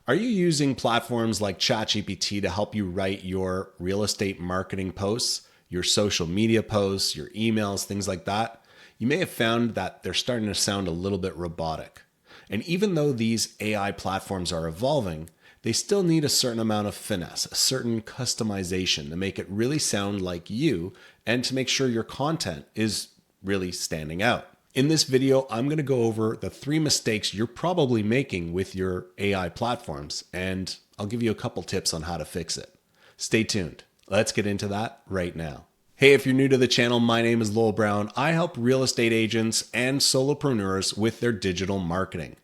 Are you using platforms like ChatGPT to help you write your real estate marketing posts, your social media posts, your emails, things like that? You may have found that they're starting to sound a little bit robotic. And even though these AI platforms are evolving, they still need a certain amount of finesse, a certain customization to make it really sound like you and to make sure your content is really standing out. In this video, I'm going to go over the 3 mistakes you're probably making with your AI platforms, and I'll give you a couple tips on how to fix it. Stay tuned. Let's get into that right now. Hey, if you're new to the channel, my name is Lowell Brown. I help real estate agents and solopreneurs with their digital marketing,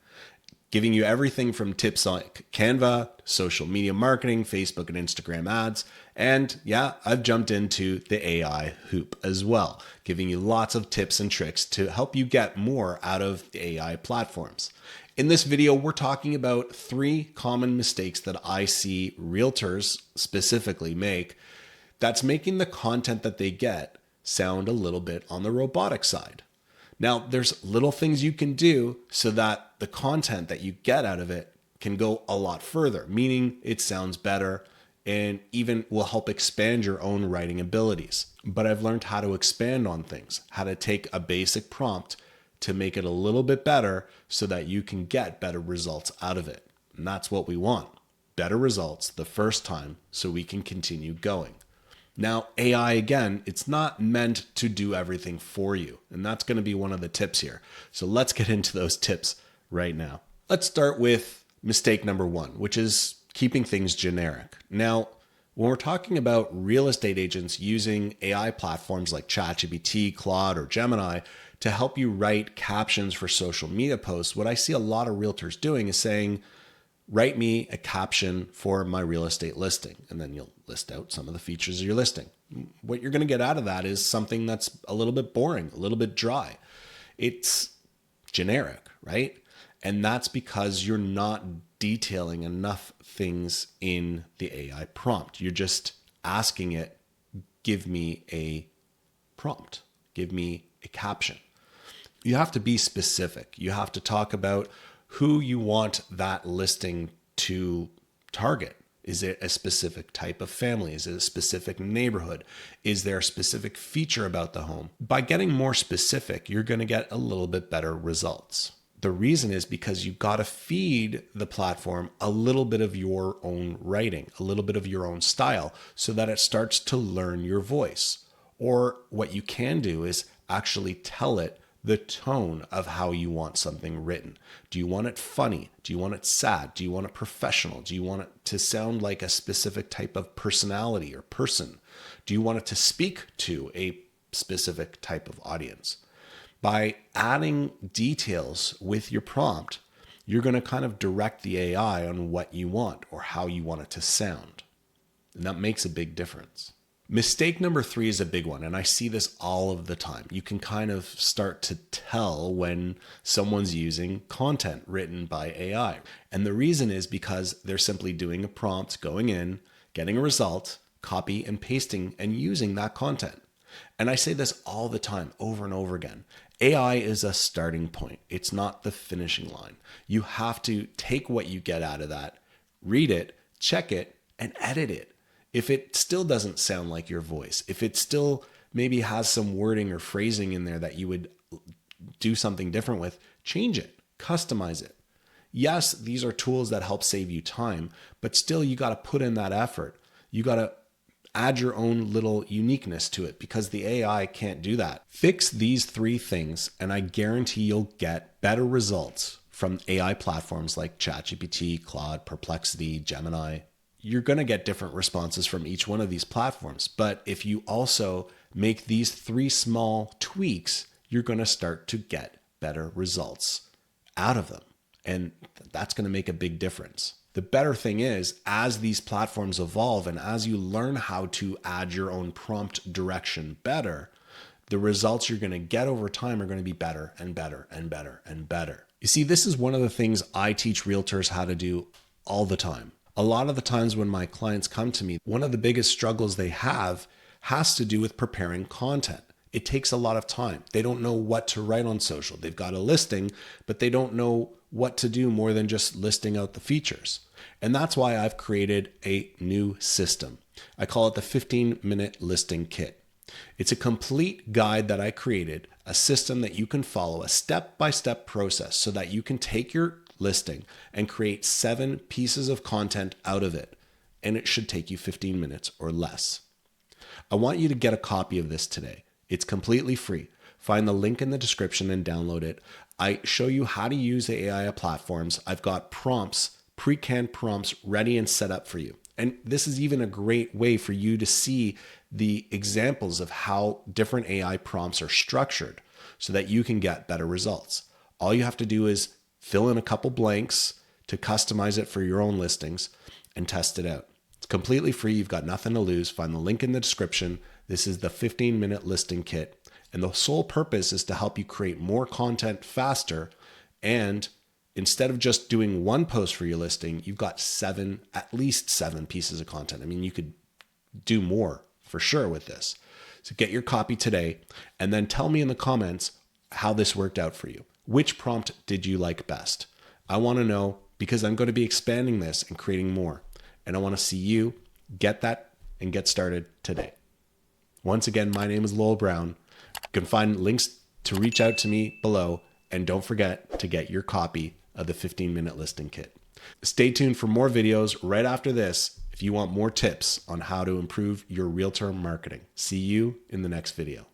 giving you everything from tips on Canva, social media marketing, Facebook and Instagram ads. And yeah, I've jumped into the AI hoop as well, giving you lots of tips and tricks to help you get more out of the AI platforms. In this video, we're talking about 3 common mistakes that I see realtors specifically make that's making the content that they get sound a little bit on the robotic side. Now, there's little things you can do so that the content that you get out of it can go a lot further, meaning it sounds better and even will help expand your own writing abilities. But I've learned how to expand on things, how to take a basic prompt to make it a little bit better so that you can get better results out of it. And that's what we want. Better results the first time so we can continue going. Now, AI, again, it's not meant to do everything for you. And that's going to be one of the tips here. So let's get into those tips right now. Let's start with mistake number 1, which is keeping things generic. Now, when we're talking about real estate agents using AI platforms like ChatGPT, Claude, or Gemini to help you write captions for social media posts, what I see a lot of realtors doing is saying, write me a caption for my real estate listing. And then you'll list out some of the features of your listing. What you're going to get out of that is something that's a little bit boring, a little bit dry. It's generic, right? And that's because you're not detailing enough things in the AI prompt. You're just asking it, give me a prompt, give me a caption. You have to be specific. You have to talk about who you want that listing to target. Is it a specific type of family? Is it a specific neighborhood? Is there a specific feature about the home? By getting more specific, you're going to get a little bit better results. The reason is because you've got to feed the platform a little bit of your own writing, a little bit of your own style, so that it starts to learn your voice. Or what you can do is actually tell it the tone of how you want something written. Do you want it funny? Do you want it sad? Do you want it professional? Do you want it to sound like a specific type of personality or person? Do you want it to speak to a specific type of audience? By adding details with your prompt, you're going to kind of direct the AI on what you want or how you want it to sound. And that makes a big difference. Mistake number 3 is a big one, and I see this all of the time. You can kind of start to tell when someone's using content written by AI. And the reason is because they're simply doing a prompt, going in, getting a result, copy and pasting, and using that content. And I say this all the time, over and over again. AI is a starting point. It's not the finishing line. You have to take what you get out of that, read it, check it, and edit it. If it still doesn't sound like your voice, if it still maybe has some wording or phrasing in there that you would do something different with, change it, customize it. Yes, these are tools that help save you time, but still you got to put in that effort. You got to add your own little uniqueness to it because the AI can't do that. Fix these 3 things and I guarantee you'll get better results from AI platforms like ChatGPT, Claude, Perplexity, Gemini. You're going to get different responses from each one of these platforms. But if you also make these 3 small tweaks, you're going to start to get better results out of them. And that's going to make a big difference. The better thing is, as these platforms evolve and as you learn how to add your own prompt direction better, the results you're going to get over time are going to be better and better and better and better. You see, this is one of the things I teach realtors how to do all the time. A lot of the times when my clients come to me, one of the biggest struggles they have has to do with preparing content. It takes a lot of time. They don't know what to write on social. They've got a listing, but they don't know what to do more than just listing out the features. And that's why I've created a new system. I call it the 15-minute listing kit. It's a complete guide that I created, a system that you can follow, a step-by-step process so that you can take your listing and create 7 pieces of content out of it. And it should take you 15 minutes or less. I want you to get a copy of this today. It's completely free. Find the link in the description and download it. I show you how to use the AI platforms. I've got prompts, pre-canned prompts ready and set up for you. And this is even a great way for you to see the examples of how different AI prompts are structured so that you can get better results. All you have to do is fill in a couple blanks to customize it for your own listings and test it out. It's completely free. You've got nothing to lose. Find the link in the description. This is the 15-minute listing kit. And the sole purpose is to help you create more content faster. And instead of just doing one post for your listing, you've got at least seven pieces of content. I mean, you could do more for sure with this. So get your copy today and then tell me in the comments how this worked out for you. Which prompt did you like best? I want to know because I'm going to be expanding this and creating more. And I want to see you get that and get started today. Once again, my name is Lowell Brown. You can find links to reach out to me below. And don't forget to get your copy of the 15-minute listing kit. Stay tuned for more videos right after this if you want more tips on how to improve your realtor marketing. See you in the next video.